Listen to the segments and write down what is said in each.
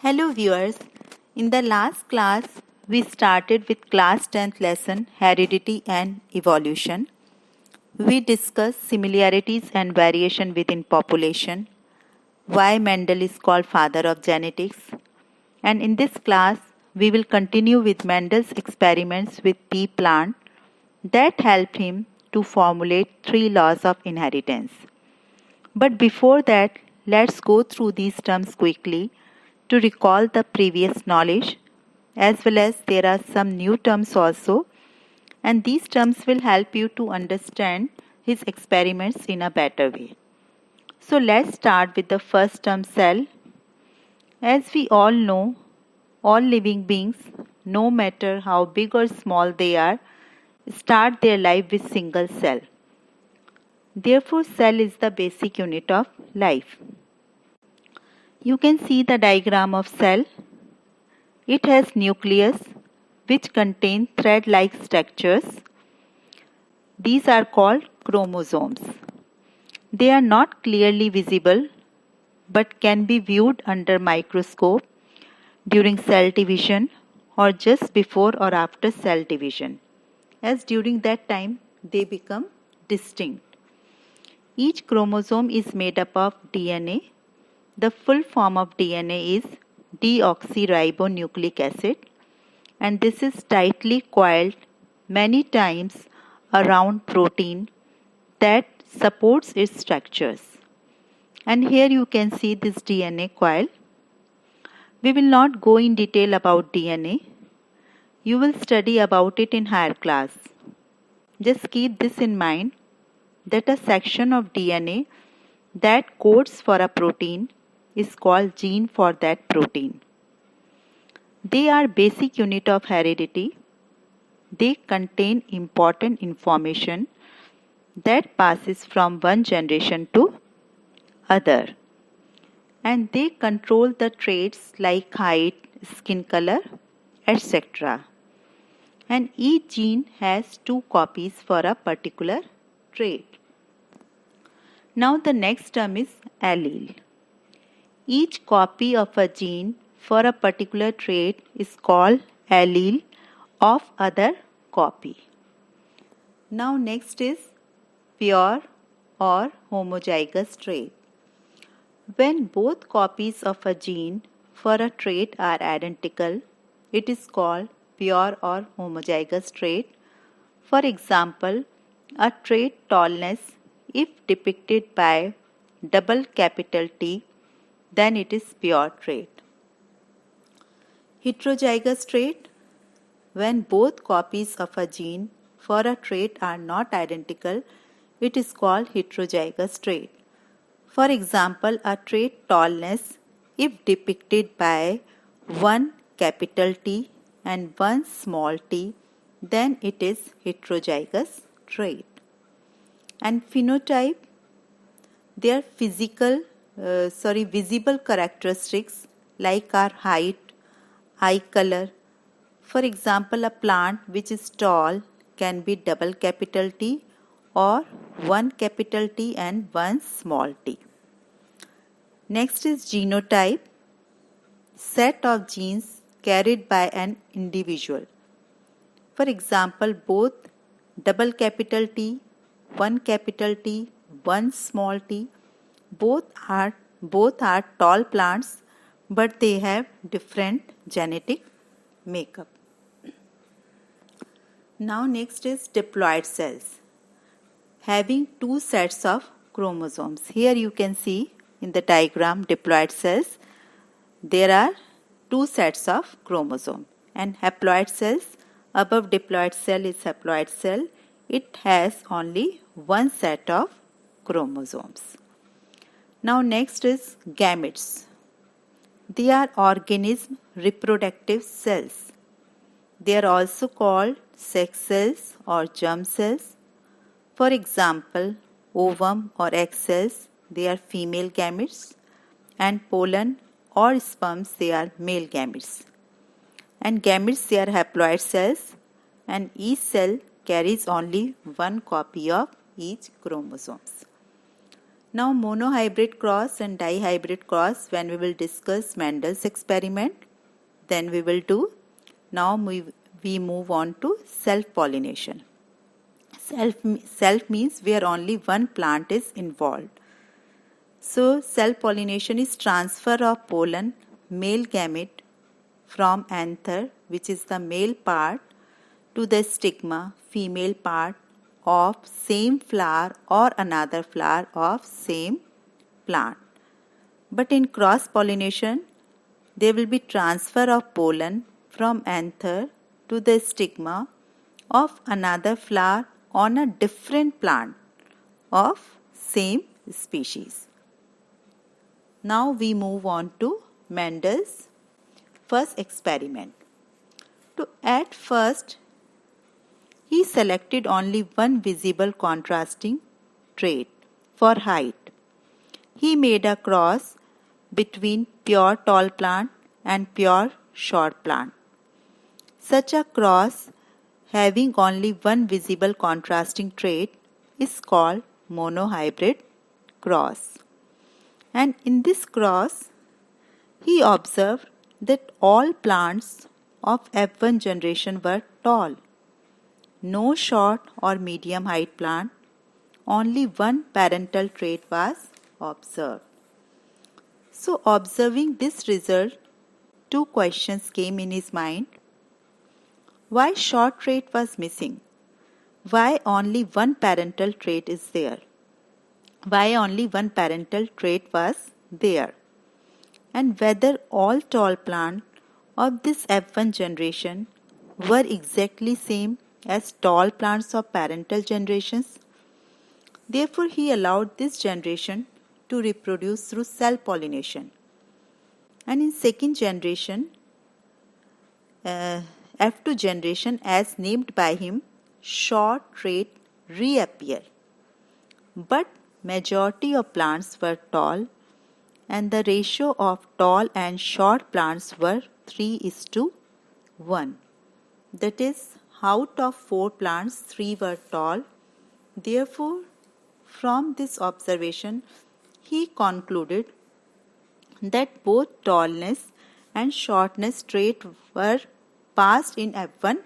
Hello viewers, in the last class we started with class 10th lesson Heredity and Evolution. We discussed similarities and variation within population, why Mendel is called father of genetics, and in this class we will continue with Mendel's experiments with pea plant that helped him to formulate 3 laws of inheritance. But before that, let's go through these terms quickly to recall the previous knowledge, as well as there are some new terms also, and these terms will help you to understand his experiments in a better way. So let's start with the first term, cell. As we all know, all living beings, no matter how big or small they are, start their life with single cell. Therefore, cell is the basic unit of life. You can see the diagram of cell. It has nucleus which contain thread-like structures. These are called chromosomes. They are not clearly visible but can be viewed under microscope during cell division or just before or after cell division, as during that time they become distinct. Each chromosome is made up of DNA. The full form of DNA is deoxyribonucleic acid, and this is tightly coiled many times around protein that supports its structures. And here you can see this DNA coil. We will not go in detail about DNA. You will study about it in higher class. Just keep this in mind that a section of DNA that codes for a protein is called gene for that protein. They are basic unit of heredity. They contain important information that passes from one generation to other, and they control the traits like height, skin color, etc. And each gene has 2 copies for a particular trait. Now the next term is allele. Each copy of a gene for a particular trait is called allele of other copy. Now next is pure or homozygous trait. When both copies of a gene for a trait are identical, it is called pure or homozygous trait. For example, a trait tallness, if depicted by double capital T, then it is pure trait. Heterozygous trait. When both copies of a gene for a trait are not identical, it is called heterozygous trait. For example, a trait tallness, if depicted by one capital T and one small t, then it is heterozygous trait. And phenotype, their visible characteristics like our height, eye color. For example, a plant which is tall can be double capital T or one capital T and one small t. Next is genotype, set of genes carried by an individual. For example, both double capital T, one capital T, one small t, both are tall plants, but they have different genetic makeup. Now next is diploid cells, having 2 sets of chromosomes. Here you can see in the diagram diploid cells, there are 2 sets of chromosome. And haploid cells, above diploid cell is haploid cell, it has only 1 set of chromosomes. Now next is gametes. They are organism reproductive cells. They are also called sex cells or germ cells. For example, ovum or egg cells, they are female gametes, and pollen or sperms, they are male gametes. And gametes, they are haploid cells, and each cell carries only 1 copy of each chromosomes. Now monohybrid cross and dihybrid cross, when we will discuss Mendel's experiment, then we will do. Now we move on to self-pollination. Self means where only one plant is involved. So self-pollination is transfer of pollen, male gamete, from anther, which is the male part, to the stigma, female part, of same flower or another flower of same plant. But in cross-pollination, there will be transfer of pollen from anther to the stigma of another flower on a different plant of same species. Now we move on to Mendel's first experiment. At first, he selected only one visible contrasting trait for height. He made a cross between pure tall plant and pure short plant. Such a cross having only one visible contrasting trait is called monohybrid cross. And in this cross, he observed that all plants of F1 generation were tall. No short or medium height plant, only one parental trait was observed. So observing this result, two questions came in his mind. Why short trait was missing? Why only one parental trait is there? Why only one parental trait was there? And whether all tall plants of this F1 generation were exactly same as tall plants of parental generations. Therefore, he allowed this generation to reproduce through self-pollination. And in second generation, F2 generation, as named by him, short trait reappear. But majority of plants were tall, and the ratio of tall and short plants were 3:1. That is, out of 4 plants, 3 were tall. Therefore, from this observation, he concluded that both tallness and shortness trait were passed in F1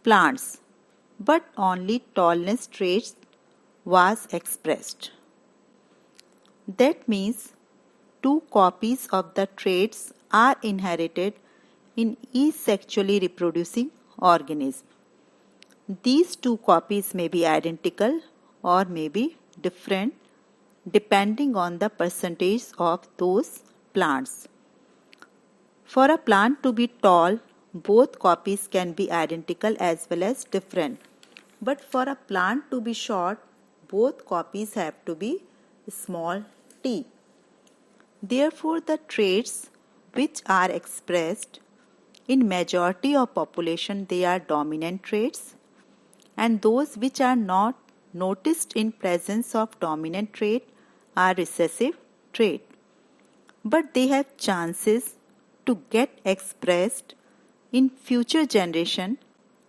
plants, but only tallness traits was expressed. That means 2 copies of the traits are inherited in each sexually reproducing organism. These 2 copies may be identical or may be different depending on the percentage of those plants. For a plant to be tall, both copies can be identical as well as different. But for a plant to be short, both copies have to be small t. Therefore, the traits which are expressed in majority of population, they are dominant traits, and those which are not noticed in presence of dominant trait are recessive trait. But they have chances to get expressed in future generation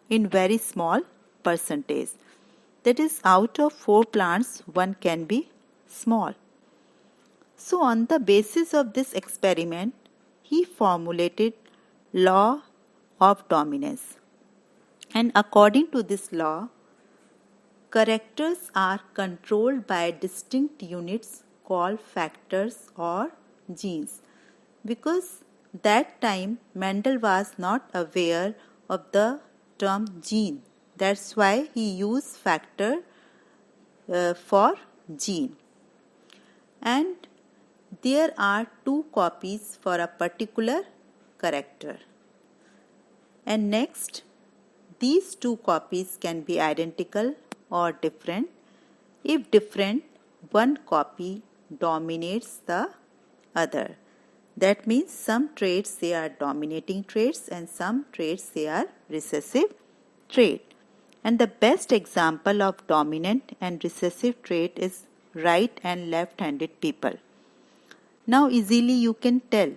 in very small percentage. That is, out of 4 plants, 1 can be small. So on the basis of this experiment, he formulated law of dominance. And according to this law, characters are controlled by distinct units called factors or genes. Because that time Mendel was not aware of the term gene. That's why he used factor for gene. And there are 2 copies for a particular character. And next, these 2 copies can be identical or different. If different, 1 copy dominates the other. That means some traits they are dominating traits and some traits they are recessive trait. And the best example of dominant and recessive trait is right and left-handed people. Now easily you can tell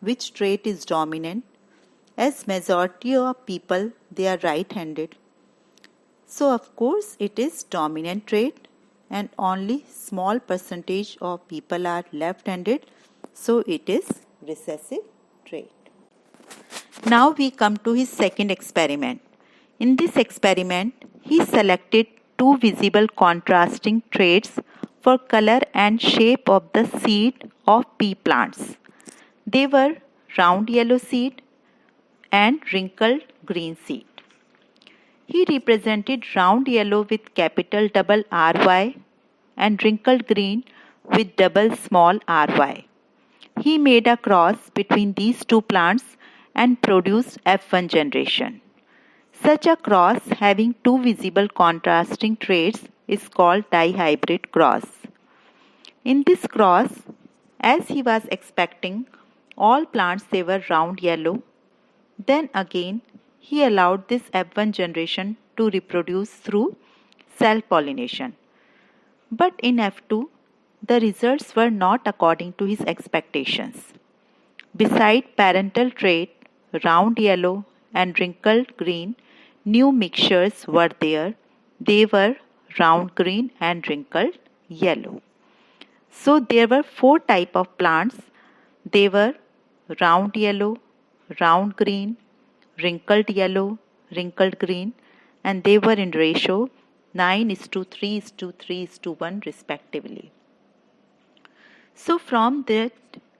which trait is dominant, as majority of people they are right-handed. So of course it is dominant trait, and only small percentage of people are left-handed, so it is recessive trait. Now we come to his second experiment. In this experiment, he selected two visible contrasting traits for color and shape of the seed of pea plants. They were round yellow seed and wrinkled green seed. He represented round yellow with capital double RY and wrinkled green with double small ry. He made a cross between these two plants and produced F1 generation. Such a cross having two visible contrasting traits is called dihybrid cross. In this cross, as he was expecting, all plants they were round yellow. Then again, he allowed this F1 generation to reproduce through self-pollination. But in F2, the results were not according to his expectations. Beside parental trait, round yellow and wrinkled green, new mixtures were there. They were round green and wrinkled yellow. So there were four types of plants. They were round yellow, round green, wrinkled yellow, wrinkled green, and they were in ratio 9:3:3:1 respectively. So from that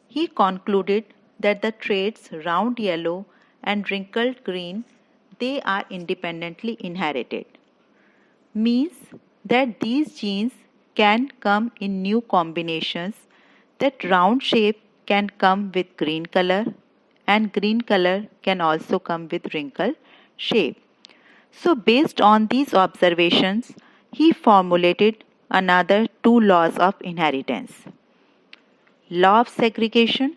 he concluded that the traits round yellow and wrinkled green they are independently inherited. Means that these genes can come in new combinations, that round shape can come with green color and green color can also come with wrinkled shape. So based on these observations, he formulated another two laws of inheritance. Law of segregation.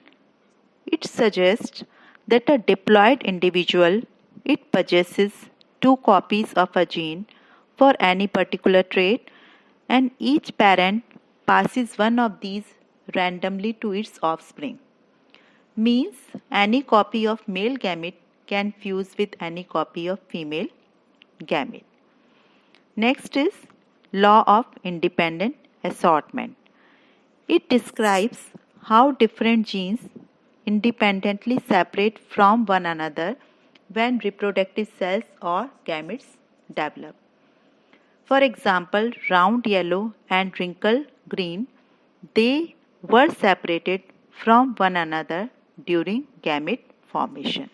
It suggests that a diploid individual it possesses two copies of a gene for any particular trait and each parent passes one of these randomly to its offspring. Means any copy of male gamete can fuse with any copy of female gamete. Next is law of independent assortment. It describes how different genes independently separate from one another when reproductive cells or gametes develop. For example, round yellow and wrinkled green, they were separated from one another during gamete formation.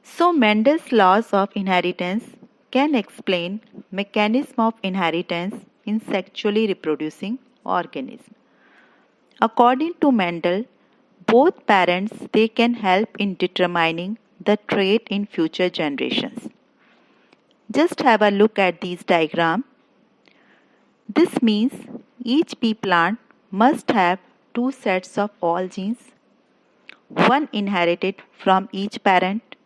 So Mendel's laws of inheritance can explain mechanism of inheritance in sexually reproducing organisms. According to Mendel, both parents they can help in determining the trait in future generations. Just have a look at these diagrams. This means each pea plant must have two sets of all genes, one inherited from each parent,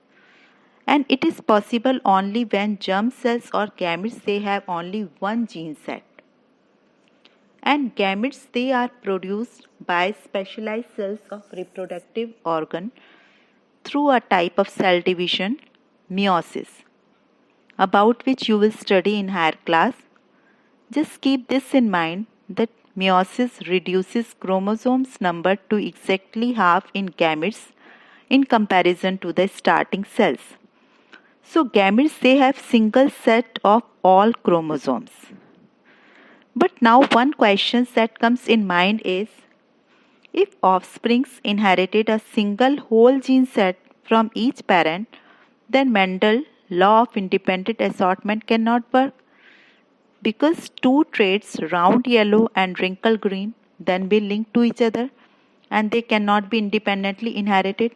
and it is possible only when germ cells or gametes they have only one gene set. And gametes they are produced by specialized cells of reproductive organ through a type of cell division, meiosis, about which you will study in higher class. Just keep this in mind that meiosis reduces chromosomes number to exactly half in gametes in comparison to the starting cells. So gametes they have single set of all chromosomes. But now one question that comes in mind is, if offsprings inherited a single whole gene set from each parent, then Mendel's law of independent assortment cannot work, because two traits round yellow and wrinkled green then be linked to each other and they cannot be independently inherited.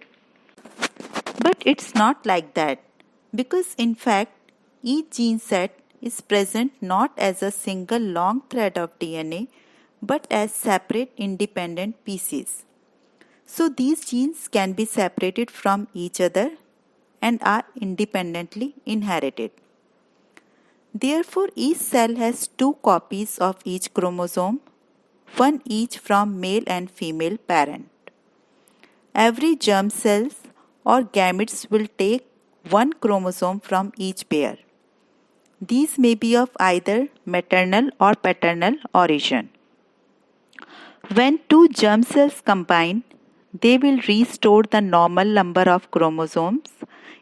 But it's not like that, because in fact each gene set is present not as a single long thread of DNA but as separate independent pieces. So these genes can be separated from each other and are independently inherited. Therefore, each cell has two copies of each chromosome, one each from male and female parent. Every germ cells or gametes will take one chromosome from each pair. These may be of either maternal or paternal origin. When two germ cells combine, they will restore the normal number of chromosomes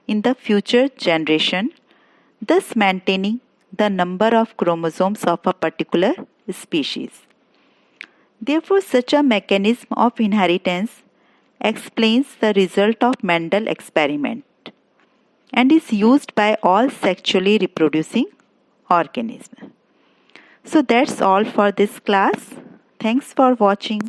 in the future generation, thus maintaining the number of chromosomes of a particular species. Therefore, such a mechanism of inheritance explains the result of Mendel experiment and is used by all sexually reproducing organisms. So that's all for this class. Thanks for watching.